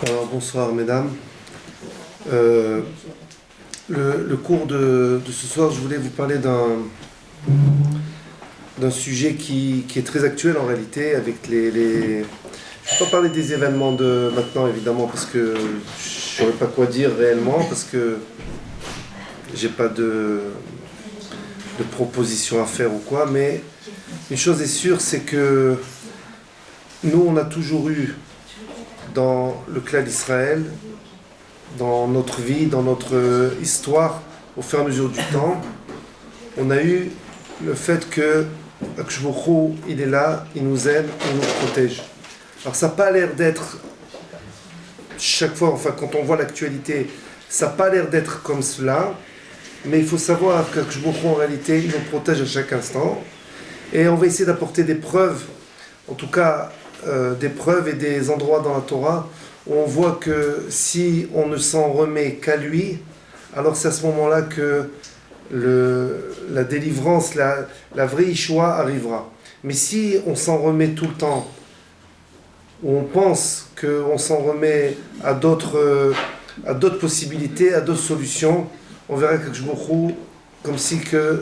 Alors, bonsoir mesdames. Le cours de ce soir, je voulais vous parler d'un sujet qui est très actuel en réalité avec les... Je ne vais pas parler des événements de maintenant évidemment parce que je ne saurais pas quoi dire réellement parce que j'ai pas de proposition à faire ou quoi, mais une chose est sûre, c'est que nous on a toujours eu dans le clan d'Israël, dans notre vie, dans notre histoire, au fur et à mesure du temps, on a eu le fait que Akadosh Baruch Hu, il est là, il nous aime, il nous protège. Alors ça n'a pas l'air d'être, chaque fois, enfin quand on voit l'actualité, ça n'a pas l'air d'être comme cela, mais il faut savoir qu'Akadosh Baruch Hu, en réalité, il nous protège à chaque instant. Et on va essayer d'apporter des preuves, en tout cas des preuves et des endroits dans la Torah où on voit que si on ne s'en remet qu'à lui, alors c'est à ce moment-là que la délivrance, la vraie Yeshua arrivera. Mais si on s'en remet tout le temps, où on pense qu'on s'en remet à d'autres possibilités, à d'autres solutions, on verra que je vous comme si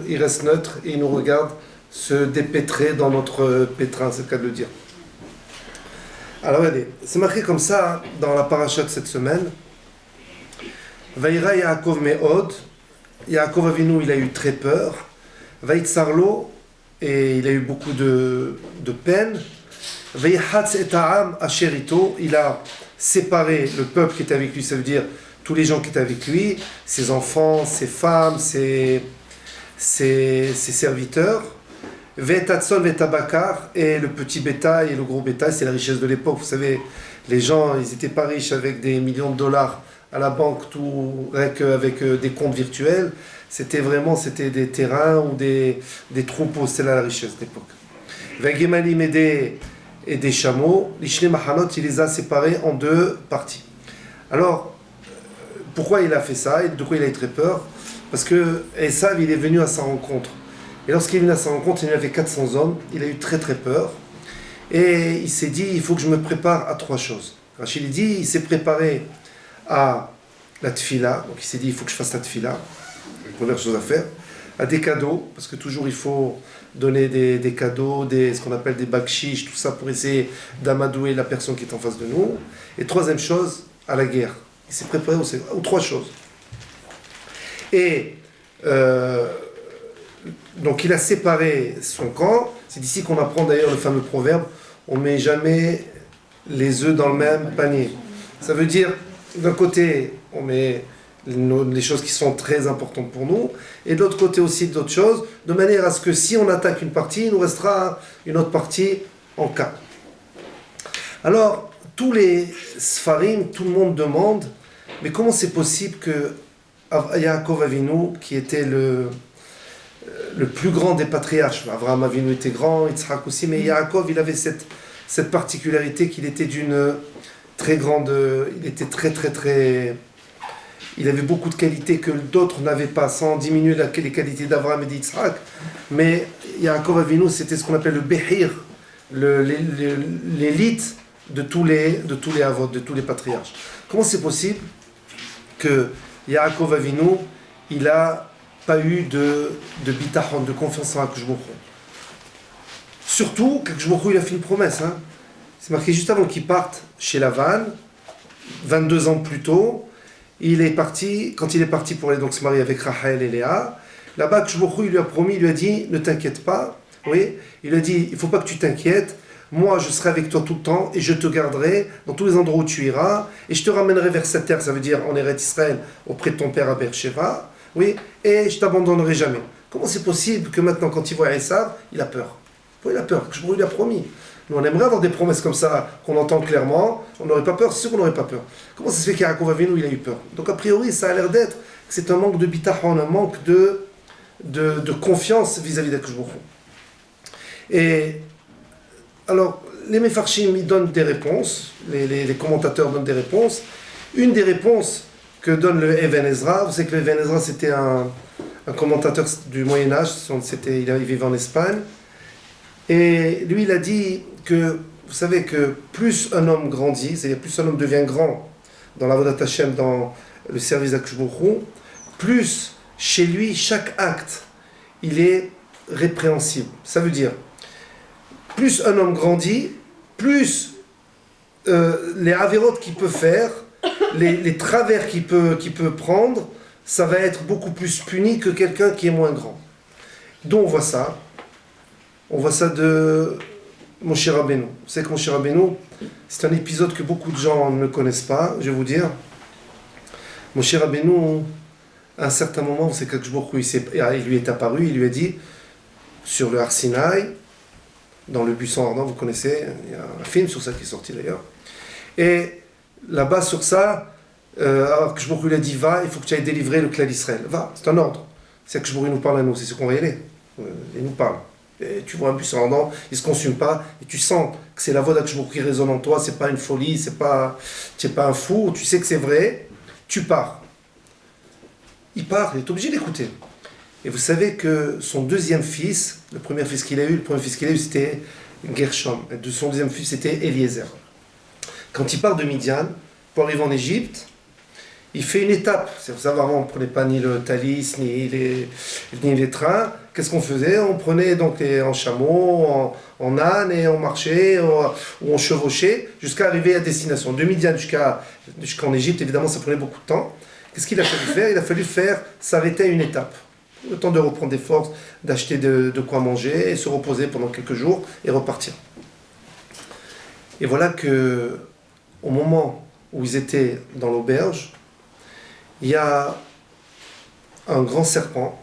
il reste neutre et il nous regarde se dépêtrer dans notre pétrin, c'est le cas de le dire. Alors regardez, c'est marqué comme ça dans la paracha de cette semaine. Vaïra Yaakov Me'od, Yaakov Avinu, il a eu très peur. Vaïtsarlo, et il a eu beaucoup de peine. Vaïhatz et Ta'am Asherito, il a séparé le peuple qui était avec lui, ça veut dire tous les gens qui étaient avec lui, ses enfants, ses femmes, ses serviteurs. Ve'tatzon ve'tabakar, et le petit bétail et le gros bétail, c'est la richesse de l'époque. Vous savez, les gens, ils n'étaient pas riches avec des millions de dollars à la banque, tout rien qu'avec des comptes virtuels. C'était des terrains ou des troupeaux, c'est là la richesse de l'époque. Ve'gemalim et des chameaux, l'ishne mahanot, il les a séparés en deux parties. Alors, pourquoi il a fait ça et de quoi il a eu très peur? Parce que Esav, il est venu à sa rencontre. Et lorsqu'il est venu à sa rencontre, il y avait 400 hommes, il a eu très très peur. Et il s'est dit, il faut que je me prépare à trois choses. Rachid dit, il s'est préparé à la tfila, donc il s'est dit, il faut que je fasse la tfila, la première chose à faire, à des cadeaux, parce que toujours il faut donner des cadeaux, ce qu'on appelle des bakshish, tout ça pour essayer d'amadouer la personne qui est en face de nous. Et troisième chose, à la guerre. Il s'est préparé aux trois choses. Et donc il a séparé son camp. C'est d'ici qu'on apprend d'ailleurs le fameux proverbe, on ne met jamais les œufs dans le même panier. Ça veut dire, d'un côté, on met les choses qui sont très importantes pour nous, et de l'autre côté aussi d'autres choses, de manière à ce que si on attaque une partie, il nous restera une autre partie en cas. Alors, tous les Sfarim, tout le monde demande, mais comment c'est possible que Yaakov Avinu, qui était le plus grand des patriarches, Avraham Avinu était grand, Yitzhak aussi, mais Yaakov, il avait cette particularité qu'il était d'une très grande, il était très, il avait beaucoup de qualités que d'autres n'avaient pas, sans diminuer les qualités d'Avraham et d'Yitzhak, mais Yaakov Avinu, c'était ce qu'on appelle le Behir, l'élite de tous les avot, de tous les patriarches. Comment c'est possible que Yaakov Avinu, il n'a pas eu de bitachon, de confiance en Akadosh Baruch Hu? Surtout qu'Akadosh Baruch Hu, il a fait une promesse. C'est marqué juste avant qu'il parte chez Lavan, 22 ans plus tôt, quand il est parti pour aller donc se marier avec Rachel et Léa, là-bas, Akadosh Baruch Hu, il lui a promis, il lui a dit, ne t'inquiète pas, oui, il lui a dit, il ne faut pas que tu t'inquiètes, moi je serai avec toi tout le temps et je te garderai dans tous les endroits où tu iras et je te ramènerai vers cette terre, ça veut dire en Eretz Israël, auprès de ton père à Beersheba, oui, et je t'abandonnerai jamais. Comment c'est possible que maintenant, quand il voit Esav, il a peur? Pourquoi il a peur? Je lui ai promis. Nous, on aimerait avoir des promesses comme ça, qu'on entend clairement, on n'aurait pas peur, c'est sûr qu'on n'aurait pas peur. Comment ça se fait qu'Yaakov Avinu, il a eu peur? Donc a priori, ça a l'air d'être que c'est un manque de bitachon, un manque de confiance vis-à-vis d'Akadosh Baruch Hu. Et alors, les Mefarshim, ils donnent des réponses, les commentateurs donnent des réponses. Une des réponses que donne le Even Ezra, vous savez que le Even Ezra, c'était un commentateur du Moyen-Âge, il vivait en Espagne, et lui, il a dit que vous savez que plus un homme grandit, c'est-à-dire plus un homme devient grand dans l'Avodat Hashem, dans le service d'Akshbourou, plus chez lui, chaque acte, il est répréhensible. Ça veut dire, plus un homme grandit, plus les avérotes qu'il peut faire, les travers qu'il peut prendre, ça va être beaucoup plus puni que quelqu'un qui est moins grand. Donc on voit ça. On voit ça de Moshe Rabbeinu. Vous savez que Moshe Rabbeinu, c'est un épisode que beaucoup de gens ne connaissent pas, je vais vous dire. Moshe Rabbeinu, à un certain moment, c'est qu'Akadosh Baruch Hu, il lui est apparu, il lui a dit, sur le Har Sinaï, dans le buisson ardent, vous connaissez, il y a un film sur ça qui est sorti d'ailleurs. Et là-bas, sur ça, Akadosh Baruch Hu lui a dit, va, il faut que tu ailles délivrer le clan d'Israël. Va, c'est un ordre. C'est Akadosh Baruch Hu nous parle à nous, c'est ce qu'on va y aller. Il nous parle. Et tu vois un buisson ardent, il ne se consume pas, et tu sens que c'est la voix d'Akadosh Baruch Hu qui résonne en toi, c'est pas une folie, tu n'es pas un fou, tu sais que c'est vrai, tu pars. Il part, il est obligé d'écouter. Et vous savez que son deuxième fils, le premier fils qu'il a eu, c'était Gershom. Et de son deuxième fils, c'était Eliezer. Quand il part de Midian, pour arriver en Égypte, il fait une étape. C'est pour ça, avant, on ne prenait pas ni le Thalys, ni les trains. Qu'est-ce qu'on faisait? On prenait donc en chameau, en âne, et on marchait, ou on chevauchait, jusqu'à arriver à destination. De Midian jusqu'en Égypte, évidemment, ça prenait beaucoup de temps. Qu'est-ce qu'il a fallu faire? Il a fallu s'arrêter à une étape. Le temps de reprendre des forces, d'acheter de quoi manger, et se reposer pendant quelques jours, et repartir. Et voilà que, au moment où ils étaient dans l'auberge, il y a un grand serpent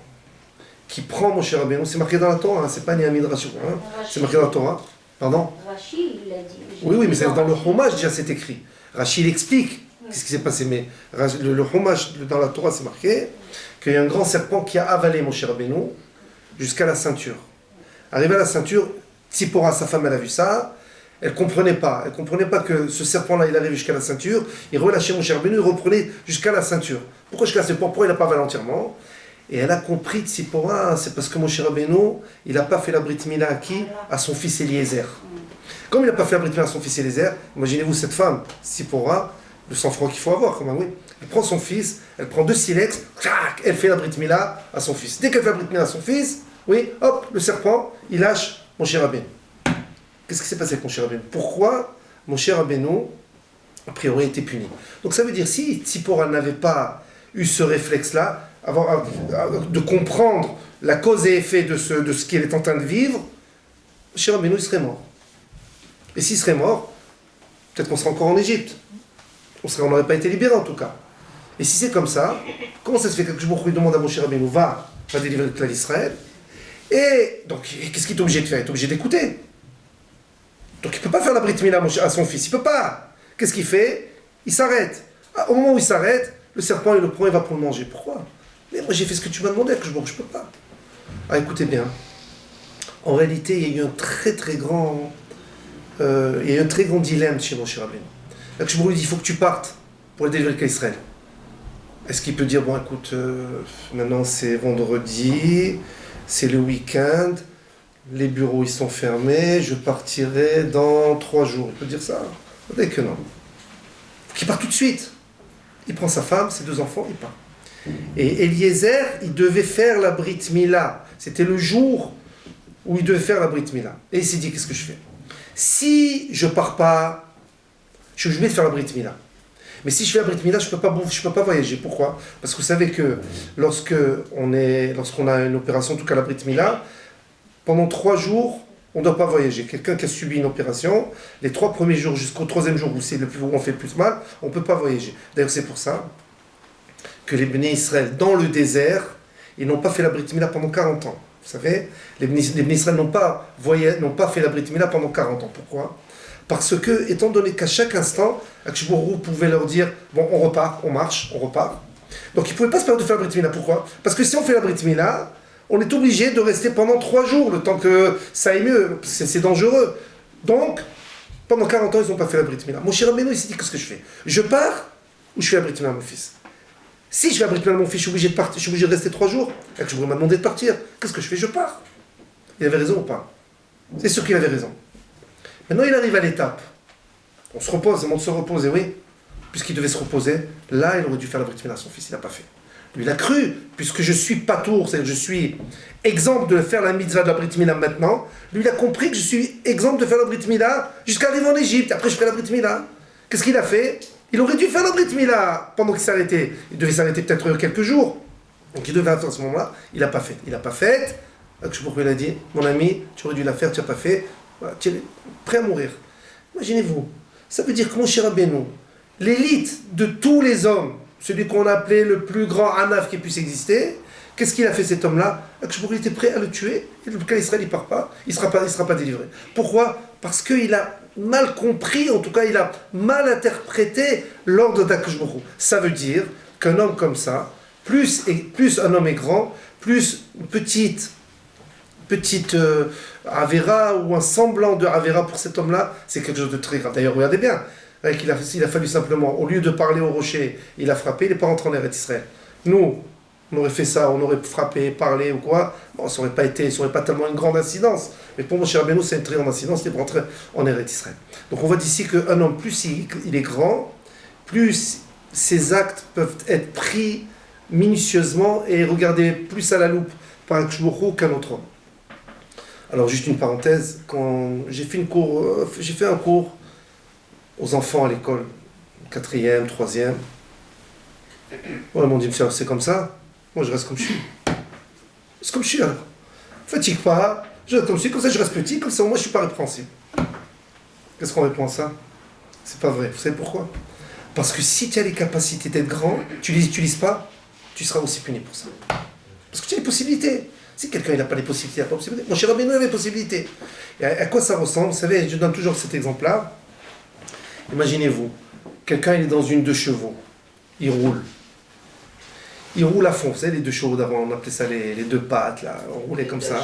qui prend Moshe Rabbeinu. C'est marqué dans la Torah, hein, c'est pas ni un midrash, hein, c'est marqué dans la Torah. Pardon? Rachi, il l'a dit. Oui, mais c'est dans le Chumash déjà c'est écrit. Rachi il explique qu'est-ce qui s'est passé, mais le Chumash dans la Torah c'est marqué qu'il y a un grand serpent qui a avalé Moshe Rabbeinu jusqu'à la ceinture. Arrivé à la ceinture, Tzipora, sa femme, elle a vu ça. Elle ne comprenait pas que ce serpent-là, il arrive jusqu'à la ceinture, il relâchait Moshe Rabbeinu, il reprenait jusqu'à la ceinture. Pourquoi jusqu'à la ceinture? Pourquoi il n'a pas avalé entièrement? Et elle a compris, Tzipora, c'est parce que Moshe Rabbeinu, il n'a pas fait la Brit Mila à qui? À son fils Eliezer. Comme il n'a pas fait la Brit Mila à son fils Eliezer, imaginez-vous cette femme, Tzipora, le sang-froid qu'il faut avoir, quand même, oui. Elle prend son fils, elle prend 2 silex, elle fait la Brit Mila à son fils. Dès qu'elle fait la Brit Mila à son fils, oui, hop, le serpent, il lâche Moshe Rabbeinu. Qu'est-ce qui s'est passé avec Moshe Rabbeinu? Pourquoi Moshe Rabbeinu, a priori, a été puni? Donc ça veut dire, si Tzipora n'avait pas eu ce réflexe-là, de comprendre la cause et effet de ce qu'il est en train de vivre, Moshe Rabbeinu, il serait mort. Et s'il serait mort, peut-être qu'on serait encore en Égypte. On n'aurait pas été libéré en tout cas. Et si c'est comme ça, comment ça se fait que je vous demande à Moshe Rabbeinu, va délivrer le clan d'Israël? Et donc, qu'est-ce qu'il est obligé de faire? Il est obligé d'écouter. Donc il ne peut pas faire la Brit Mila à son fils, il ne peut pas. Qu'est-ce qu'il fait? Il s'arrête. Au moment où il s'arrête, le serpent il le prend, il va pour le manger. Pourquoi? Mais moi j'ai fait ce que tu m'as demandé, que je ne peux pas. Ah écoutez bien, en réalité il y a eu un très grand dilemme chez Moshe Rabbeinu. Là, je lui dis, il faut que tu partes pour délivrer le cas d'Israël. Est-ce qu'il peut dire, bon écoute, maintenant c'est vendredi, c'est le week-end, les bureaux ils sont fermés, je partirai dans 3 jours. Il peut dire ça? Dès que non. Il faut qu'il parte tout de suite. Il prend sa femme, ses 2 enfants, il part. Et Eliezer, il devait faire la Brit Mila. C'était le jour où il devait faire la Brit Mila. Et il s'est dit, qu'est-ce que je fais? Si je pars pas, je suis obligé de faire la Brit Mila. Mais si je fais la Brit Mila, je peux pas voyager. Pourquoi? Parce que vous savez que lorsqu'on a une opération, en tout cas la Brit Mila, pendant 3 jours, on ne doit pas voyager. Quelqu'un qui a subi une opération, les 3 premiers jours jusqu'au 3e jour où on fait le plus mal, on ne peut pas voyager. D'ailleurs, c'est pour ça que les Bnei Israël, dans le désert, ils n'ont pas fait la Brit Mila pendant 40 ans. Vous savez, les Bnei Israël n'ont pas fait la Brit Mila pendant 40 ans. Pourquoi? Parce que, étant donné qu'à chaque instant, Akadosh Baruch Hu pouvait leur dire, bon, on repart, on marche, on repart. Donc, ils ne pouvaient pas se permettre de faire la Brit Mila. Pourquoi? Parce que si on fait la Brit Mila, on est obligé de rester pendant 3 jours, le temps que ça aille mieux, c'est dangereux. Donc, pendant 40 ans, ils n'ont pas fait la Brit Mila. Moshe Rabbeinu, il s'est dit, qu'est-ce que je fais? Je pars ou je fais la Brit Mila à mon fils? Si je fais la Brit Mila à mon fils, je suis obligé de partir, je suis obligé de rester 3 jours. Je m'a demandé de partir. Qu'est-ce que je fais? Je pars. Il avait raison ou pas? C'est sûr qu'il avait raison. Maintenant, il arrive à l'étape. On se repose, le monde se repose, et oui, puisqu'il devait se reposer, là, il aurait dû faire la brit mila à son fils, il n'a pas fait. Lui, il a cru, puisque je suis patour, c'est-à-dire que je suis exemple de faire la mitzvah de la brit mila maintenant, lui, il a compris que je suis exemple de faire la brit mila jusqu'à arriver en Égypte, après je ferai la brit mila. Qu'est-ce qu'il a fait? Il aurait dû faire la brit mila pendant qu'il s'arrêtait. Il devait s'arrêter peut-être quelques jours. Donc il devait attendre à ce moment-là, il n'a pas fait. Il n'a pas fait. Pourquoi il a dit, mon ami, tu aurais dû la faire, tu n'as pas fait. Voilà, tu es prêt à mourir. Imaginez-vous, ça veut dire que mon cher Rabbeinu, l'élite de tous les hommes, celui qu'on appelait le plus grand Hanaf qui puisse exister, qu'est-ce qu'il a fait cet homme-là? Il était prêt à le tuer, et le cas Israël, il ne part pas, il ne sera pas délivré. Pourquoi? Parce qu'il a mal compris, en tout cas il a mal interprété l'ordre d'Akadosh Baruch Hu. Ça veut dire qu'un homme comme ça, plus un homme est grand, plus une petite Avera ou un semblant de Avera pour cet homme-là, c'est quelque chose de très grave. D'ailleurs, regardez bien, il a fallu simplement, au lieu de parler au rocher, il a frappé, il n'est pas rentré en Eretz Israël. Nous, on aurait fait ça, on aurait frappé, parlé ou quoi, bon, ça n'aurait pas tellement une grande incidence. Mais pour mon cher Rabbeinu, c'est une très grande incidence, il est rentré en Eretz Israël. Donc on voit d'ici qu'un homme, plus il est grand, plus ses actes peuvent être pris minutieusement et regardés plus à la loupe par un kshbourou qu'un autre homme. Alors juste une parenthèse, quand j'ai fait un cours aux enfants à l'école, 4e, 3e. Ouais, ils m'ont dit, c'est comme ça. Moi je reste comme je suis. C'est comme je suis alors. Fatigue pas, je reste comme je suis, comme ça je reste petit, comme ça moi je suis pas répréhensible. Qu'est-ce qu'on répond à ça? C'est pas vrai. Vous savez pourquoi? Parce que si tu as les capacités d'être grand, tu les utilises pas, tu seras aussi puni pour ça. Parce que tu as les possibilités. Si quelqu'un n'a pas les possibilités, il n'a pas les possibilités. Mon cher Rabbeinu avait les possibilités. Et à quoi ça ressemble? Vous savez, je donne toujours cet exemple-là. Imaginez-vous, quelqu'un il est dans une 2 chevaux. Il roule. Il roule à fond. Vous savez, les 2 chevaux d'avant, on appelait ça les 2 pattes. Là. On roulait comme ça.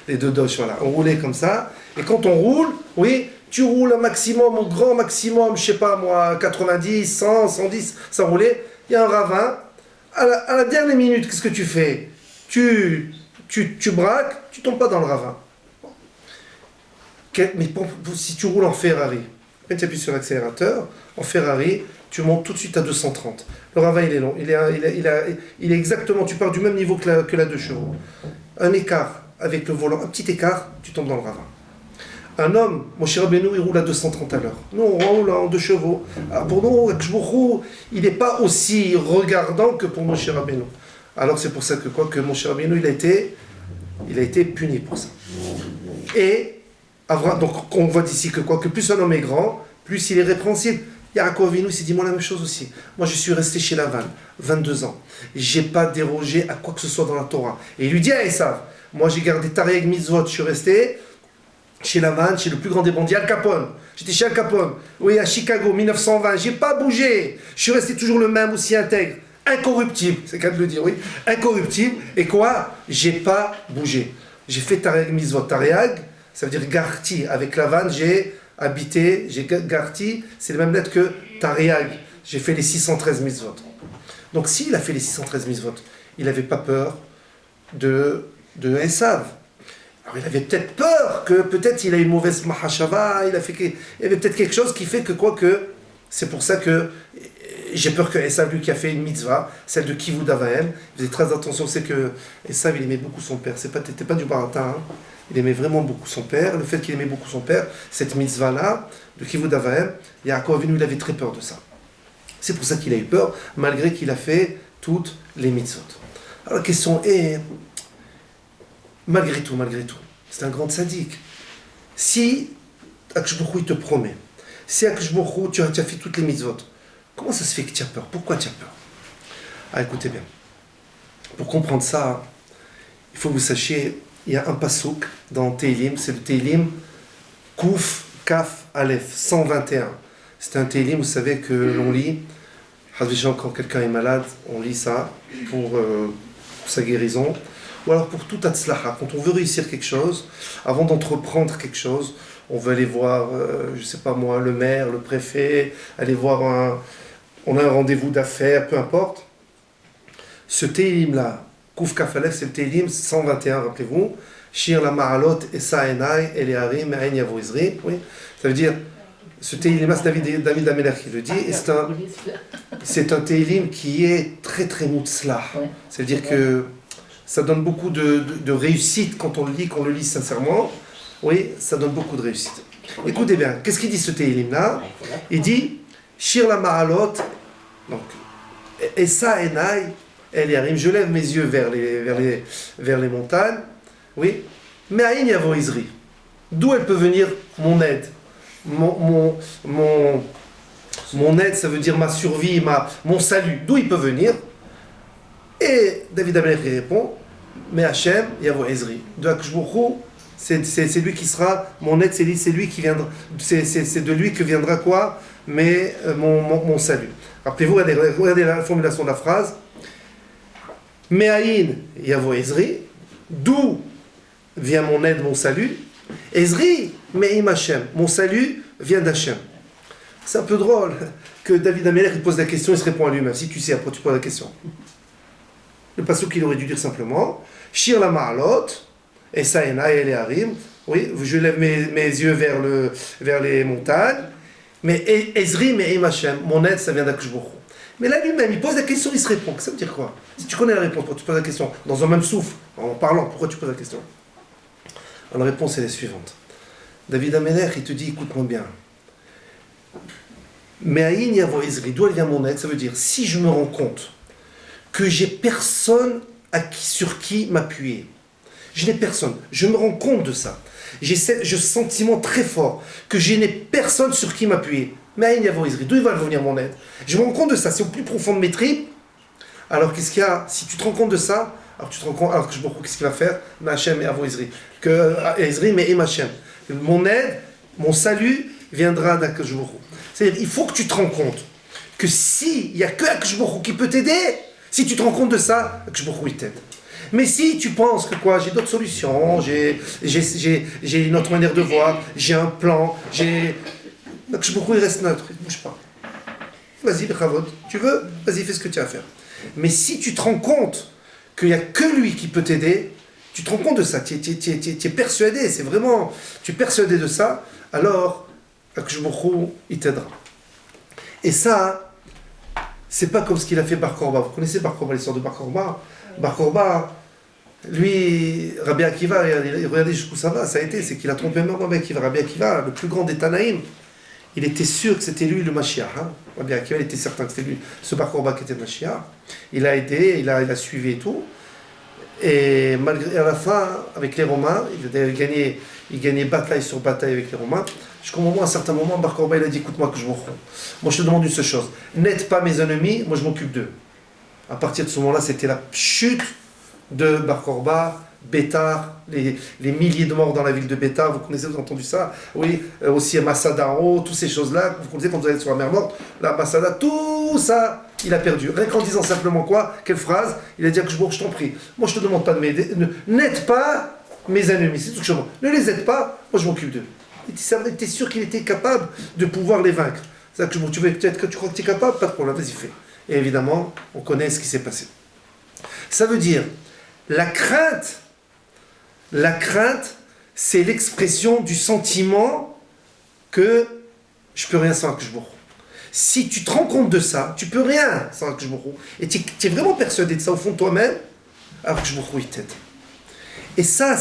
Les 2 doches, voilà. On roulait comme ça. Et quand on roule, oui, tu roules un maximum, au grand maximum, je sais pas moi, 90, 100, 110, ça roulait. Il y a un ravin. À la dernière minute, qu'est-ce que tu fais? Tu braques, tu tombes pas dans le ravin. Mais si tu roules en Ferrari, quand tu appuies sur l'accélérateur, en Ferrari, tu montes tout de suite à 230. Le ravin, il est long. Il est exactement, tu pars du même niveau que la 2 chevaux. Un écart avec le volant, un petit écart, tu tombes dans le ravin. Un homme, mon cher Rabbeinu, il roule à 230 à l'heure. Nous, on roule en 2 chevaux. Alors pour nous, Kshbourou, il n'est pas aussi regardant que pour mon cher Rabbeinu. Alors c'est pour ça que mon cher Rabbeinu, il a été puni pour ça. Et, donc on voit d'ici que plus un homme est grand, plus il est répréhensible. Yaakov Avinu s'est dit moi la même chose aussi. Moi je suis resté chez Lavan, 22 ans. J'ai pas dérogé à quoi que ce soit dans la Torah. Et il lui dit à Esav, moi j'ai gardé Tariq Mitzvot, je suis resté chez Lavan, chez le plus grand des bandits, Al Capone. J'étais chez Al Capone, oui, à Chicago, 1920. J'ai pas bougé. Je suis resté toujours le même, aussi intègre. Incorruptible, c'est le cas de le dire, oui. Incorruptible. Et quoi? J'ai pas bougé. J'ai fait Tariq Mitzvot. Tariq, ça veut dire Garti. Avec Lavan, j'ai habité, Garti, c'est les mêmes lettres que Tariq. J'ai fait les 613 Mitzvot. Donc s'il a fait les 613 Mitzvot, il n'avait pas peur de Esav. Alors il avait peut-être peur que peut-être il a une mauvaise mahashava, il y avait peut-être quelque chose qui fait que c'est pour ça que j'ai peur que Esav, lui qui a fait une mitzvah, celle de Kivud Avahem, faisait très attention, c'est que Esav il aimait beaucoup son père, t'étais pas du baratin, hein. Il aimait vraiment beaucoup son père, le fait qu'il aimait beaucoup son père, cette mitzvah-là, de Kivud Avahem, Yaakov Avinu il avait très peur de ça. C'est pour ça qu'il a eu peur, malgré qu'il a fait toutes les mitzvot. Alors la question est, malgré tout, c'est un grand sadique. Si Akadosh Baruch Hu, il te promet, si Akadosh Baruch Hu, tu as fait toutes les mitzvot, comment ça se fait que tu as peur? Pourquoi tu as peur? Ah, écoutez bien. Pour comprendre ça, il faut que vous sachiez, il y a un pasouk dans Teilim, c'est le Teilim Kouf, Kaf, Aleph, 121. C'est un Teilim, vous savez, que l'on lit, quand quelqu'un est malade, on lit ça pour sa guérison. Ou alors pour tout atzlaha, quand on veut réussir quelque chose, avant d'entreprendre quelque chose, on veut aller voir, je sais pas moi, le maire, le préfet, aller voir on a un rendez-vous d'affaires, peu importe. Ce Teilim-là, Kouf Kafalef, c'est le Teilim 121, rappelez-vous. Shir la Ma'alot, Esa Enai, Eleharim, Me'ain Yavo Izri. Oui, ça veut dire, ce Teilim, c'est David Ameler qui le dit, et c'est un Teilim qui est très très mutzlah. C'est-à-dire que ça donne beaucoup de réussite quand on le lit sincèrement. Oui, ça donne beaucoup de réussite. Écoutez bien, qu'est-ce qu'il dit ce Teilim-là? Il dit, Shir la Ma'alot, donc, Esa Enai, Eleharim, je lève mes yeux vers les montagnes. Oui, mais Aïn Yavo Izri. D'où elle peut venir mon aide? Mon aide, ça veut dire ma survie, mon salut. D'où il peut venir? Et David Amelech répond, mais Hachem Yavo Izri. De Akshbourou, c'est lui qui sera mon aide, c'est lui qui viendra. C'est de lui que viendra quoi? Mais mon salut. Rappelez-vous, regardez la formulation de la phrase. Mais Aïn Yavo Izri. D'où vient mon aide, mon salut. Ezri, Me'im Hashem. Mon salut vient d'Hachem. C'est un peu drôle que David Amelech il pose la question, il se répond à lui-même. Si tu sais, après tu poses la question. Le passage qu'il aurait dû dire simplement, Shir la Ma'alot, Esa Enai Eleharim. Oui, je lève mes yeux vers les montagnes. Mais Ezri, Me'im Hashem. Mon aide, ça vient d'Akshbourou. Mais là lui-même, il pose la question, il se répond. Ça veut dire quoi? Si tu connais la réponse, pourquoi tu poses la question? Dans un même souffle, en parlant, pourquoi tu poses la question? Alors, la réponse est la suivante. David Amelech, il te dit, écoute-moi bien. Mais Aïn Yavo Izri, d'où elle vient mon aide? Ça veut dire, si je me rends compte que j'ai personne sur qui m'appuyer, je n'ai personne, je me rends compte de ça. J'ai ce sentiment très fort que je n'ai personne sur qui m'appuyer. Mais Aïn Yavo Izri, d'où il va venir mon aide? Je me rends compte de ça, c'est au plus profond de mes tripes. Alors qu'est-ce qu'il y a? Si tu te rends compte de ça, alors tu te rends compte, alors que je me qu'est-ce qu'il va faire? Mais Hachem et Avo Izri. Que Izri, mais Hachem. Mon aide, mon salut viendra d'Akashbourou. C'est-à-dire, il faut que tu te rends compte que s'il n'y a que Akashbourou qui peut t'aider, si tu te rends compte de ça, Akashbourou il t'aide. Mais si tu penses que quoi, j'ai d'autres solutions, j'ai une autre manière de voir, j'ai un plan, Akashbourou il reste neutre, il ne bouge pas. Vas-y, Bechavod, tu veux? Vas-y, fais ce que tu as à faire. Mais si tu te rends compte qu'il n'y a que lui qui peut t'aider, tu te rends compte de ça, tu es persuadé, c'est vraiment, tu es persuadé de ça, alors Akashbourou, il t'aidera. Et ça, c'est pas comme ce qu'il a fait Bar Korba. Vous connaissez Bar Korba, l'histoire de Bar Korba? Bar Korba, lui, Rabbi Akiva, regardez jusqu'où ça va, ça a été, c'est qu'il a trompé même Rabbi Akiva. Rabbi Akiva, le plus grand des Tanaïm, il était sûr que c'était lui le Mashiach. Rabbi Akiva, il était certain que c'était lui, ce Bar Korba qui était le Mashiach. Il a aidé, il a suivi et tout. Et à la fin, avec les Romains, il gagnait bataille sur bataille avec les Romains. Jusqu'au moment, à un certain moment, Bar Korba, il a dit, écoute-moi que je m'en fous. Moi, je te demande une seule chose. N'aide pas mes ennemis, moi je m'occupe d'eux. À partir de ce moment-là, c'était la chute de Bar Korba, Bétar, les milliers de morts dans la ville de Bétar, vous connaissez, vous avez entendu ça? Oui, aussi à Masada en haut, toutes ces choses-là, vous connaissez quand vous allez sur la mer Morte, là, Masada, tout ça, il a perdu. Rien qu'en disant simplement quoi? Quelle phrase? Il a dit que je t'en prie, moi je te demande pas de m'aider, n'aide pas mes ennemis, c'est tout ce que je demande. Ne les aide pas, moi je m'occupe d'eux. Il était sûr qu'il était capable de pouvoir les vaincre. C'est-à-dire que tu crois que tu es capable, pas de problème, vas-y, fais. Et évidemment, on connaît ce qui s'est passé. Ça veut dire, la crainte, c'est l'expression du sentiment que je peux rien sans Akashbourou. Si tu te rends compte de ça, tu peux rien sans Akashbourou. Et tu es vraiment persuadé de ça au fond de toi-même, Akashbourou il t'aide. Et ça,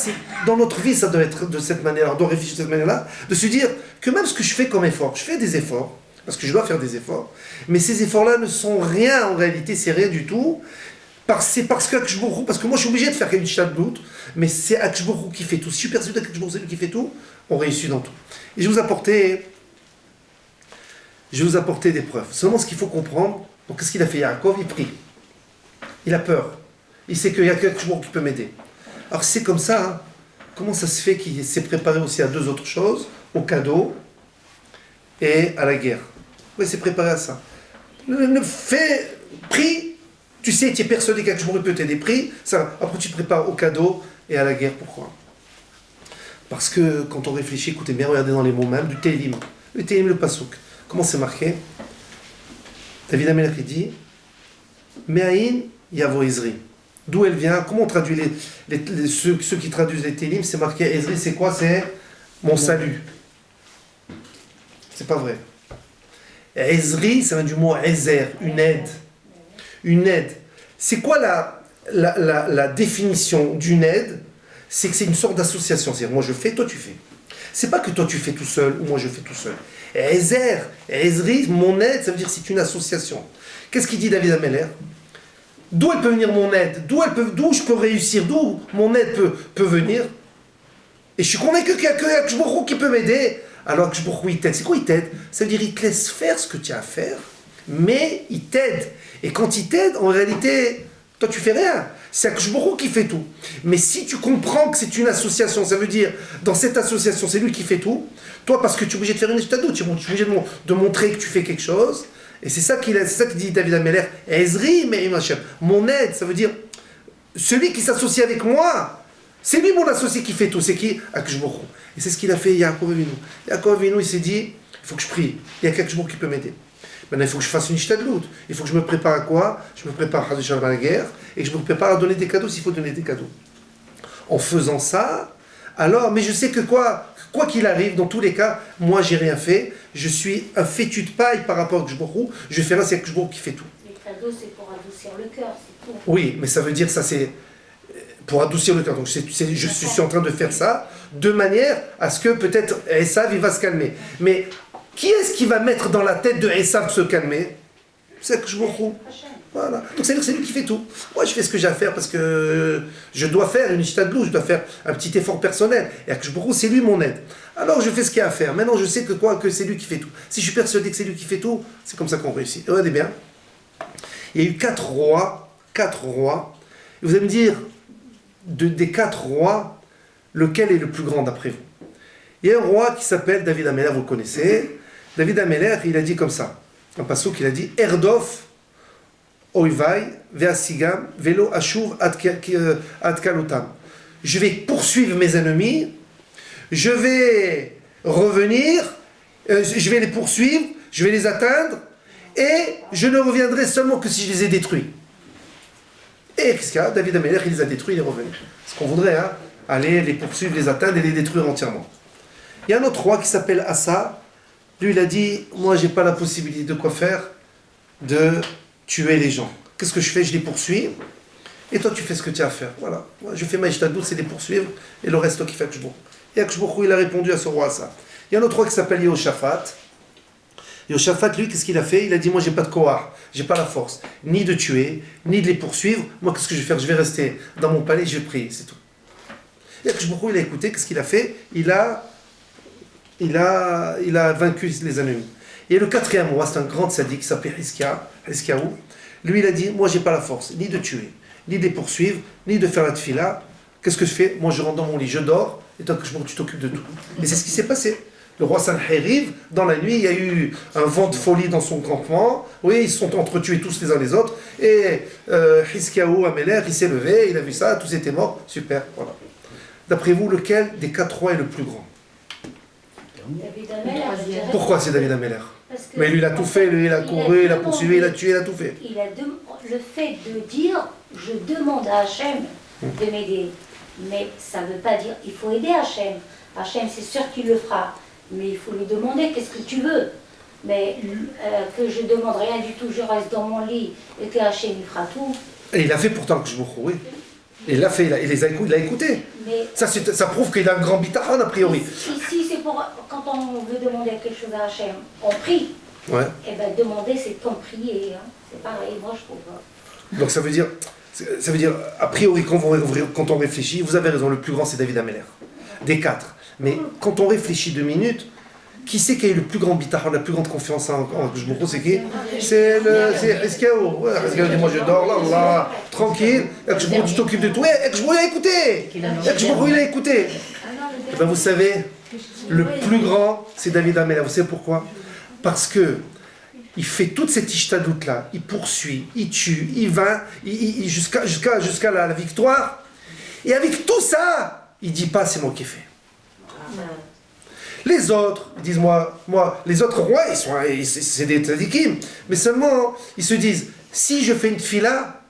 dans notre vie, ça doit être de cette manière, on doit réfléchir de cette manière-là, de se dire que même ce que je fais comme effort, je fais des efforts, parce que je dois faire des efforts, mais ces efforts-là ne sont rien en réalité, c'est rien du tout. C'est parce que moi je suis obligé de faire une doute, mais c'est Akashbourou qui fait tout. Si je suis persuadé qu'Akashbourou c'est lui qui fait tout, on réussit dans tout. Et je vais vous apporter des preuves. Seulement ce qu'il faut comprendre, donc qu'est-ce qu'il a fait Yaakov? Il prie. Il a peur. Il sait qu'il y a qu'Akashbourou qui peut m'aider. Alors c'est comme ça, hein. Comment ça se fait qu'il s'est préparé aussi à deux autres choses, au cadeau et à la guerre? Oui, il s'est préparé à ça. Prie. Tu sais, tu es persuadé qu'Akashbourou peut t'aider, prie. Après tu te prépares au cadeau et à la guerre. Pourquoi? Parce que quand on réfléchit, écoutez bien, regardez dans les mots même du Télim. Le Télim, le Pasouk. Comment c'est marqué? David Amelech dit Me'aïn Yavo Izri. D'où elle vient? Comment on traduit ceux qui traduisent les Télim? C'est marqué Ezri, c'est quoi? C'est mon salut. C'est pas vrai. Ezri, ça vient du mot Ezer, une aide. Une aide. C'est quoi la définition d'une aide? C'est que c'est une sorte d'association. C'est-à-dire, moi je fais, toi tu fais. C'est pas que toi tu fais tout seul ou moi je fais tout seul. Ezer, Ezri, mon aide, ça veut dire c'est une association. Qu'est-ce qu'il dit David Ameller? D'où elle peut venir mon aide? D'où je peux réussir? D'où mon aide peut venir? Et je suis convaincu qu'il y a que Akshbourou qui peut m'aider. Alors Akshbourou il t'aide. C'est quoi il t'aide? Ça veut dire il te laisse faire ce que tu as à faire, mais il t'aide. Et quand il t'aide, en réalité, toi tu fais rien. C'est Akshbourou qui fait tout. Mais si tu comprends que c'est une association, ça veut dire, dans cette association, c'est lui qui fait tout. Toi, parce que tu es obligé de faire une étude, tu es obligé de montrer que tu fais quelque chose. Et c'est ça qu'il dit David Ameller. Ezri, mais mon aide, ça veut dire, celui qui s'associe avec moi, c'est lui mon associé qui fait tout. C'est qui? Akshbourou. Et c'est ce qu'il a fait Yaakov Avinu. Yaakov Avinu, il s'est dit, il faut que je prie. Il y a Akshbourou qui peut m'aider. Maintenant, il faut que je fasse une ishtadlout. Il faut que je me prépare à quoi? Je me prépare à la guerre et que je me prépare à donner des cadeaux s'il faut donner des cadeaux. En faisant ça, alors, mais je sais que quoi qu'il arrive, dans tous les cas, moi j'ai rien fait. Je suis un fétu de paille par rapport à Akshbourou. Je fais rien, c'est Akshbourou qui fait tout. Les cadeaux, c'est pour adoucir le cœur, c'est tout. Oui, mais ça veut dire ça, c'est pour adoucir le cœur. Donc je suis en train de faire ça de manière à ce que peut-être Esav il va se calmer. Mais qui est-ce qui va mettre dans la tête de Esav de se calmer? C'est Akshbourou. Voilà. Donc c'est-à-dire que c'est lui qui fait tout. Moi je fais ce que j'ai à faire parce que je dois faire une ishtadlout, je dois faire un petit effort personnel. Et Akshbourou, c'est lui mon aide. Alors je fais ce qu'il y a à faire. Maintenant je sais que c'est lui qui fait tout. Si je suis persuadé que c'est lui qui fait tout, c'est comme ça qu'on réussit. Regardez bien. Il y a eu 4 rois. Et vous allez me dire, des 4 rois, lequel est le plus grand d'après vous? Il y a un roi qui s'appelle David Ameller, vous le connaissez. David Ameller, il a dit comme ça. Un passage qu'il a dit, Erdof Oivai, Veasigam, Velo Ashuv Adkalotam. Je vais poursuivre mes ennemis, je vais revenir, je vais les poursuivre, je vais les atteindre, et je ne reviendrai seulement que si je les ai détruits. Et qu'est-ce qu'il y a? David Ameller, il les a détruits, il est revenu. C'est ce qu'on voudrait, hein? Aller les poursuivre, les atteindre et les détruire entièrement. Il y a un autre roi qui s'appelle Asa. Lui, il a dit, moi, j'ai pas la possibilité de quoi faire? De tuer les gens. Qu'est-ce que je fais? Je les poursuis. Et toi, tu fais ce que tu as à faire. Voilà. Moi, je fais ma ishtadlout, c'est les poursuivre. Et le reste, toi qui fais Akshbourou. Et Akshbourou, il a répondu à ce roi Asa. Il y a un autre roi qui s'appelle Yehoshaphat. Yehoshaphat, lui, qu'est-ce qu'il a fait? Il a dit, moi, j'ai pas de kohar. J'ai pas la force. Ni de tuer, ni de les poursuivre. Moi, qu'est-ce que je vais faire? Je vais rester dans mon palais, je vais prier. C'est tout. Et Akshbourou, il a écouté. Qu'est-ce qu'il a fait? Il a vaincu les ennemis. Et le 4e roi, c'est un grand sadique qui s'appelle Hiskiaou. Lui, il a dit, moi, j'ai pas la force, ni de tuer, ni de les poursuivre, ni de faire la tfila. Qu'est-ce que je fais? Moi, je rentre dans mon lit, je dors, et tant que tu t'occupes de tout. Et c'est ce qui s'est passé. Le roi Sanheriv, dans la nuit, il y a eu un vent de folie dans son campement. Oui, ils se sont entretués tous les uns les autres. Et Hiskiaou, Ameller, il s'est levé, il a vu ça, tous étaient morts. Super, voilà. D'après vous, lequel des 4 rois est le plus grand? David Ameller. Pourquoi c'est David Ameller? Mais lui, il a tout fait, lui, il a couru, il a poursuivi, il a tué, il a tout fait. Le fait de dire, je demande à Hachem de m'aider. Mais ça ne veut pas dire, il faut aider Hachem. Hachem, c'est sûr qu'il le fera. Mais il faut lui demander, qu'est-ce que tu veux? Mais que je ne demande rien du tout, je reste dans mon lit et que Hachem il fera tout. Et il a fait pourtant que je me oui. Et il l'a fait, il l'a écouté. Mais ça prouve qu'il a un grand bitachon a priori. Si c'est pour, quand on veut demander quelque chose à Hachem, on prie. Ouais. Et bien demander, c'est comme prier. Hein. C'est pareil, moi je trouve. Donc ça veut dire, a priori, quand on réfléchit, vous avez raison, le plus grand c'est David Ameller. Des 4. Mais quand on réfléchit 2 minutes, qui c'est qui a eu le plus grand bitachon, la plus grande confiance en Akshbourou, c'est qui? C'est Hiskiaou. Hiskiaou dit, moi je dors là, tranquille. Akshbourou, tu t'occupes de tout. Akshbourou, il a écouté. Akshbourou, il a écouté. Et ben vous savez, le plus grand, c'est David Ameller. Vous savez pourquoi? Parce que il fait toute cette ishtadlout là, il poursuit, il tue, il vainc, jusqu'à la victoire. Et avec tout ça, il dit pas c'est moi qui ai fait. Les autres, ils disent moi, les autres rois, c'est des tzadikim, mais seulement ils se disent si je fais une tfila,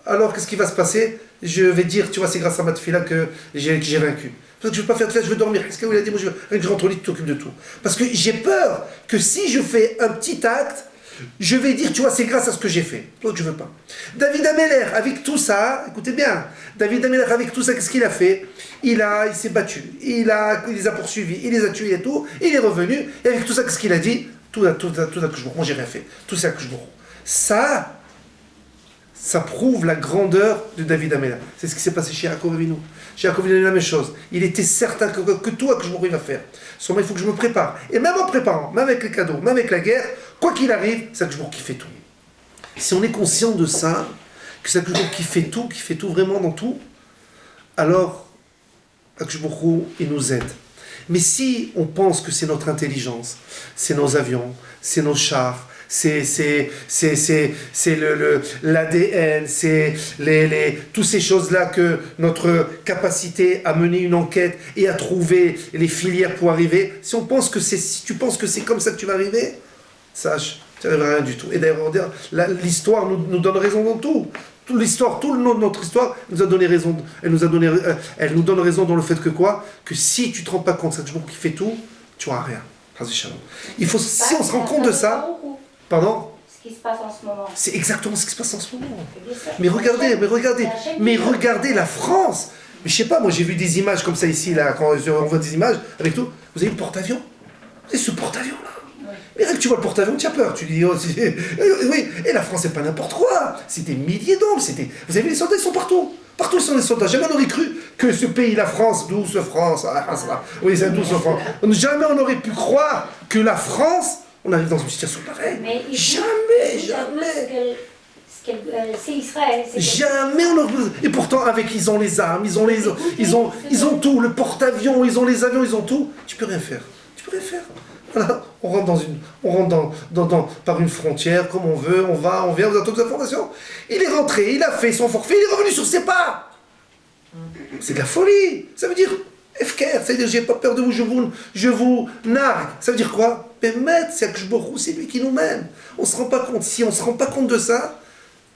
alors qu'est-ce qui va se passer? Je vais dire, tu vois, c'est grâce à ma tefila que j'ai vaincu. Parce que je ne veux pas faire tefila, je veux dormir. Qu'est-ce qu'il a dit? Moi, je rentre au lit, tu t'occupes de tout. Parce que j'ai peur que si je fais un petit acte, je vais dire, tu vois, c'est grâce à ce que j'ai fait. L'autre, je ne veux pas. David Ameller, avec tout ça, écoutez bien, David Ameller, avec tout ça, qu'est-ce qu'il a fait? Il s'est battu, il les a poursuivis, il les a tués et tout, il est revenu, et avec tout ça, qu'est-ce qu'il a dit? Tout ça que je moi j'ai rien fait. Tout ça que je ça prouve la grandeur de David Ameller. C'est ce qui s'est passé chez Yaakov Avinu. Chez Yaakov Avinu, la même chose. Il était certain que toi, que je il va faire. Seulement, il faut que je me prépare. Et même en préparant, même avec les cadeaux, même avec la guerre, quoi qu'il arrive, c'est Akshbourg qui fait tout. Si on est conscient de ça, que c'est Akshbourg qui fait tout vraiment dans tout, alors Akshbourg, il nous aide. Mais si on pense que c'est notre intelligence, c'est nos avions, c'est nos chars, c'est l'ADN, c'est toutes ces choses-là, que notre capacité à mener une enquête et à trouver les filières pour arriver, si tu penses que c'est comme ça que tu vas arriver, sache, tu n'arriveras à rien du tout. Et d'ailleurs, l'histoire nous donne raison dans tout. Toute l'histoire, notre histoire nous a donné raison. Elle nous donne raison dans le fait que quoi? Que si tu ne te rends pas compte, c'est Akshbourg qui fait tout, tu n'auras rien. Il faut, si on se rend compte de ça, pardon? Ce qui se passe en ce moment. C'est exactement ce qui se passe en ce moment. Mais regardez la France. Mais je sais pas, moi j'ai vu des images comme ça ici, là, quand on voit des images avec tout. Vous avez le porte-avions? Vous avez ce porte-avions là? Mais dès que tu vois le porte-avions, tu as peur. Tu dis, oui, et la France, c'est pas n'importe quoi. C'est des milliers d'hommes. Vous avez vu, les soldats, ils sont partout. Partout, ils sont les soldats. Jamais on aurait cru que ce pays, la France, douce France, oui, c'est douce France. Jamais on aurait pu croire que la France, on arrive dans une situation pareille. Jamais. C'est Israël. Jamais on aurait... Et pourtant, ils ont les armes, ils ont tout, le porte-avions, ils ont les avions, ils ont tout. Tu peux rien faire. Voilà, on rentre par une frontière, comme on veut, on vient, on a toutes les informations. Il est rentré, il a fait son forfait, il est revenu sur ses pas. C'est de la folie. Ça veut dire, FKR, ça veut dire, j'ai pas peur de vous, je vous nargue. Ça veut dire quoi? Bémet, c'est Akshbourou, c'est lui qui nous mène. On se rend pas compte. Si on se rend pas compte de ça,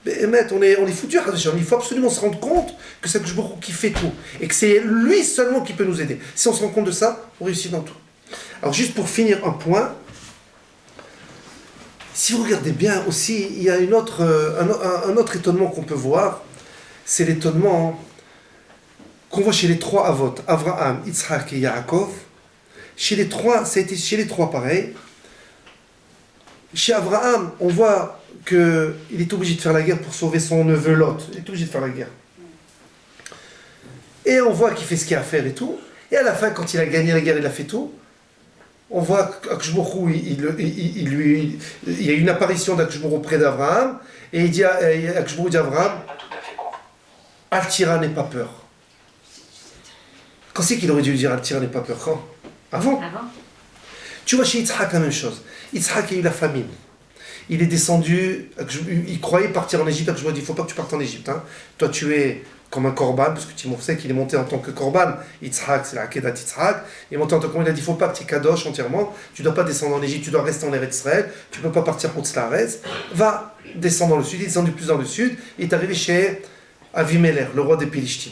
Bémet, on est foutu. Il faut absolument se rendre compte que c'est Akshbourou qui fait tout. Et que c'est lui seulement qui peut nous aider. Si on se rend compte de ça, on réussit dans tout. Alors juste pour finir un point, si vous regardez bien aussi, il y a un autre étonnement qu'on peut voir, c'est l'étonnement qu'on voit chez les trois Avot, Avraham, Yitzhak et Yaakov. Chez les trois, ça a été chez les trois pareil. Chez Avraham, on voit qu'il est obligé de faire la guerre pour sauver son neveu Lot. Il est obligé de faire la guerre. Et on voit qu'il fait ce qu'il a à faire et tout. Et à la fin, quand il a gagné la guerre, il a fait tout. On voit qu'Akshbourou, il y a une apparition d'Akshbourou près d'Abraham, et il dit Akshbourou dit à Abraham, Al-Tira n'aie pas peur. Quand c'est qu'il aurait dû dire Al-Tira n'aie pas peur? Quand? Avant. Tu vois, chez Yitzhak, la même chose. Yitzhak a eu la famine. Il est descendu, il croyait partir en Égypte. Akshbourou dit, il ne faut pas que tu partes en Égypte. Hein. Toi, tu es comme un korban, parce que Timon sait qu'il est monté en tant que korban. Yitzhak, c'est la Akedat Yitzhak. Il est monté en tant que korban, il a dit, il ne faut pas que tu es kadosh entièrement, tu ne dois pas descendre en Égypte, tu dois rester en Eretz Israël, tu ne peux pas partir contre Slaretz. Va descendre dans le sud, il est descendu plus dans le sud, il est arrivé chez Avimelech, le roi des Pélishtim.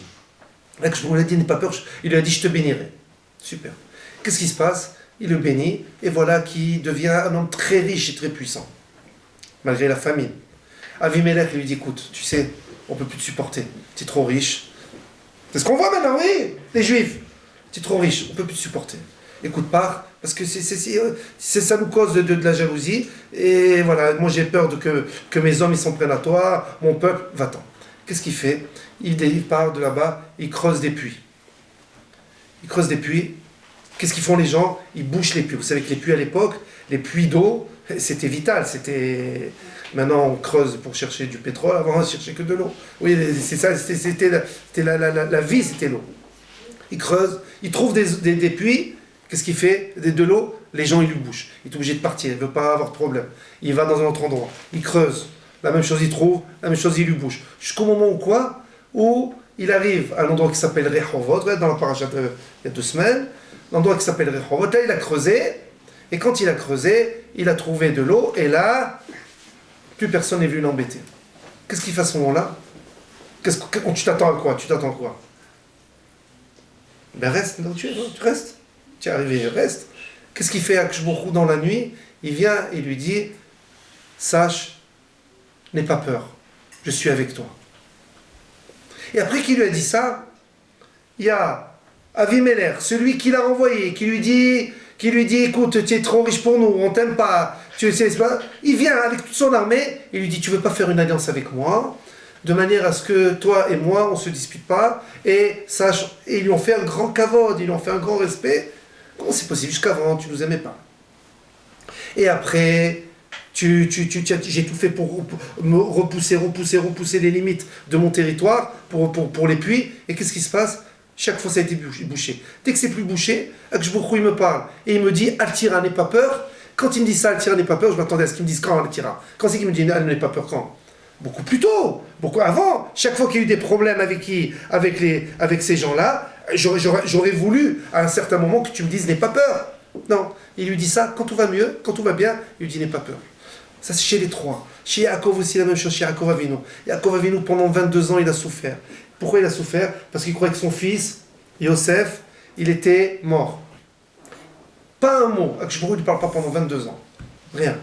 Je lui ai dit, n'aie pas peur, il lui a dit, je te bénirai. Super. Qu'est-ce qui se passe? Il le bénit, et voilà qu'il devient un homme très riche et très puissant, malgré la famine. Avimelech lui dit, écoute, tu sais, on ne peut plus te supporter, tu es trop riche. C'est ce qu'on voit maintenant, oui, les Juifs. Tu es trop riche, on ne peut plus te supporter. Écoute, pars, parce que ça nous cause de la jalousie. Et voilà, moi j'ai peur que mes hommes ils s'en prennent à toi, mon peuple, va-t'en. Qu'est-ce qu'il fait? Il part de là-bas, il creuse des puits. Qu'est-ce qu'ils font les gens? Ils bouchent les puits. Vous savez que les puits à l'époque, les puits d'eau, c'était vital. Maintenant on creuse pour chercher du pétrole, avant on cherchait que de l'eau. Oui, c'est ça, c'était la vie, c'était l'eau. Il creuse, il trouve des puits. Qu'est-ce qu'il fait? De l'eau, les gens ils lui bouchent. Il est obligé de partir, il ne veut pas avoir de problème. Il va dans un autre endroit, il creuse. La même chose il trouve, la même chose il lui bouche. Jusqu'au moment où il arrive à un endroit qui s'appelle Rehovot, dans la paracha il y a 2 semaines, l'endroit qui s'appelle Rehovot, là il a creusé, et quand il a creusé, il a trouvé de l'eau, et là, plus personne n'est venu l'embêter. Qu'est-ce qu'il fait à ce moment-là? Tu t'attends à quoi? Tu t'attends à quoi? Ben reste là où tu es, tu restes. Tu es arrivé, reste. Qu'est-ce qu'il fait Akadosh Baruch Hu dans la nuit? Il vient et lui dit, sache, n'aie pas peur, je suis avec toi. Et après qu'il lui a dit ça, il y a Avimelech, celui qui l'a renvoyé, qui lui dit, écoute, tu es trop riche pour nous, on t'aime pas, tu sais pas. Il vient avec toute son armée, et lui dit, tu veux pas faire une alliance avec moi, de manière à ce que toi et moi, on se dispute pas, et sache, et ils lui ont fait un grand kavod, ils lui ont fait un grand respect. Comment c'est possible? Jusqu'avant, tu nous aimais pas. Et après, j'ai tout fait pour me repousser les limites de mon territoire, pour les puits, et qu'est-ce qui se passe? Chaque fois, ça a été bouché. Dès que c'est plus bouché, Akadosh Baruch Hu, il me parle, et il me dit, Al-Tira, n'aie pas peur. Quand il me dit ça, Al-Tira, n'aie pas peur, je m'attendais à ce qu'il me dise quand, Al-Tira. Quand c'est qu'il me dit, n'aie pas peur, quand? Beaucoup plus tôt, beaucoup avant. Chaque fois qu'il y a eu des problèmes avec ces gens-là, j'aurais voulu, à un certain moment, que tu me dises, n'aie pas peur. Non, il lui dit ça, quand tout va mieux, quand tout va bien, il lui dit, n'aie pas peur. Ça, c'est chez les trois. Chez Yaakov aussi, la même chose, chez Yaakov Avinu. Yaakov Avinu, pendant 22 ans, il a souffert. Pourquoi il a souffert? Parce qu'il croyait que son fils, Yosef, il était mort. Pas un mot. Akadosh Baruch Hu ne parle pas pendant 22 ans. Rien.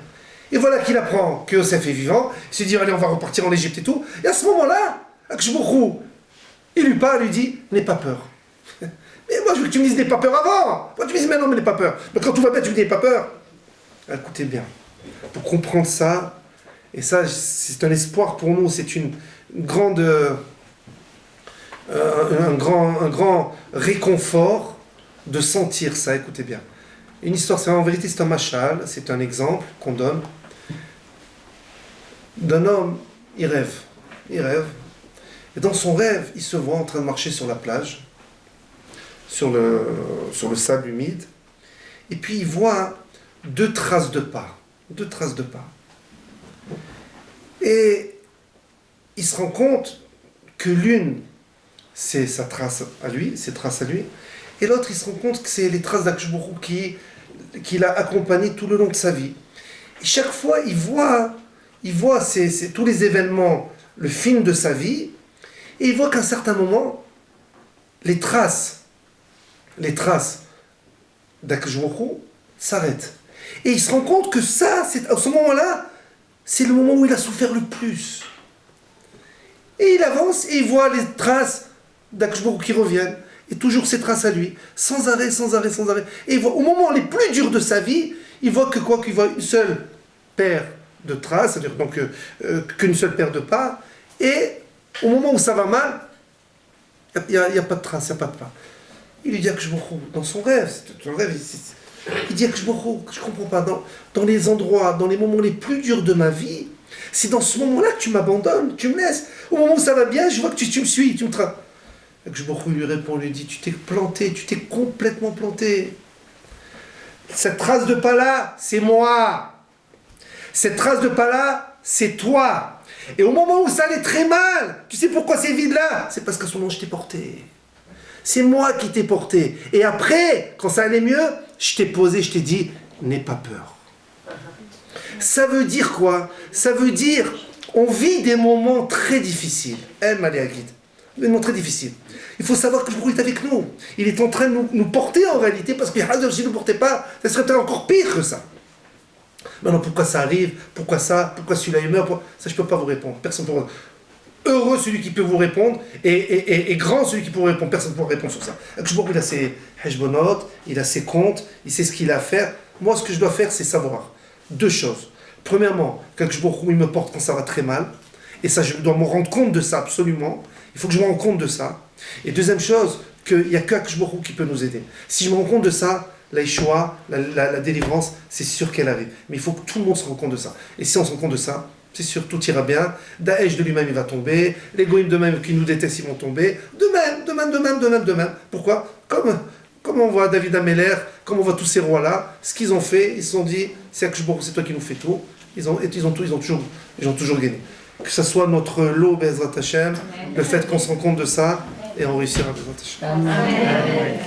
Et voilà qu'il apprend que Yosef est vivant. Il se dit, allez, on va repartir en Égypte et tout. Et à ce moment-là, Akadosh Baruch Hu, il lui parle, il lui dit, n'aie pas peur. Mais moi, je veux que tu me dises, n'aie pas peur avant. Moi, tu me dis, mais non, mais n'aie pas peur. Mais quand tout va bien, tu me dis, n'aie pas peur. Écoutez bien. Pour comprendre ça, et ça, c'est un espoir pour nous, c'est une grande... un grand réconfort de sentir ça, écoutez bien. Une histoire, en vérité c'est un machal, c'est un exemple qu'on donne d'un homme, il rêve, et dans son rêve, il se voit en train de marcher sur la plage, sur le sable humide, et puis il voit deux traces de pas, et il se rend compte que l'une, c'est ses traces à lui, et l'autre, il se rend compte que c'est les traces d'Akadosh Baruch Hu qui l'a accompagné tout le long de sa vie. Et chaque fois, il voit tous les événements, le film de sa vie, et il voit qu'à un certain moment, les traces d'Akadosh Baruch Hu s'arrêtent. Et il se rend compte que ça, à ce moment-là, c'est le moment où il a souffert le plus. Et il avance et il voit les traces d'Akadosh Baruch Hu qui reviennent. Et toujours ces traces à lui, sans arrêt. Et il voit, au moment les plus durs de sa vie, il voit que quoi? Qu'il voit une seule paire de traces, c'est-à-dire donc qu'une seule paire de pas. Et au moment où ça va mal, il n'y a pas de traces, il n'y a pas de pas. Il lui dit à Akadosh Baruch Hu, dans son rêve, il dit à Akadosh Baruch Hu, je ne comprends pas, dans les endroits, dans les moments les plus durs de ma vie, c'est dans ce moment-là que tu m'abandonnes, tu me laisses. Au moment où ça va bien, je vois que tu me suis, tu me traces. Akadosh Baruch Hu lui répond, lui dit, tu t'es planté, tu t'es complètement planté. Cette trace de pas là, c'est moi. Cette trace de pas là, c'est toi. Et au moment où ça allait très mal, tu sais pourquoi c'est vide là? C'est parce qu'à ce moment je t'ai porté. C'est moi qui t'ai porté. Et après, quand ça allait mieux, je t'ai posé, je t'ai dit, n'aie pas peur. Ça veut dire quoi? Ça veut dire, on vit des moments très difficiles. Des moments très difficiles. Il faut savoir que le est avec nous. Il est en train de nous porter en réalité, parce que s'il ne nous portait pas, ça serait peut-être encore pire que ça. Maintenant, pourquoi ça arrive? Pourquoi ça? Pourquoi celui-là il meurt? Ça, je ne peux pas vous répondre. Personne ne peut répondre. Heureux celui qui peut vous répondre, et grand celui qui peut vous répondre. Personne ne peut répondre sur ça. Il a ses heshbonot, il a ses comptes, il sait ce qu'il a à faire. Moi, ce que je dois faire, c'est savoir deux choses. Premièrement, qu'Akadosh Baruch Hu, il me porte quand ça va très mal. Et ça, je dois me rendre compte de ça, absolument. Il faut que je me rende compte de ça. Et deuxième chose, qu'il n'y a qu'Akadosh Baruch Hu qui peut nous aider. Si je me rends compte de ça, la Yeshua, la délivrance, c'est sûr qu'elle arrive. Mais il faut que tout le monde se rende compte de ça. Et si on se rend compte de ça, c'est sûr, tout ira bien. Daesh de lui-même, il va tomber. Les goïms de même qui nous détestent, ils vont tomber. De même. Pourquoi? Comme on voit David Ameller, comme on voit tous ces rois-là, ce qu'ils ont fait, ils se sont dit, c'est toi qui nous fais tout. Ils ont toujours gagné. Que ce soit notre lot, Bezrat Hashem, le fait qu'on se rende compte de ça, et on réussira, Bezrat Hashem. Amen.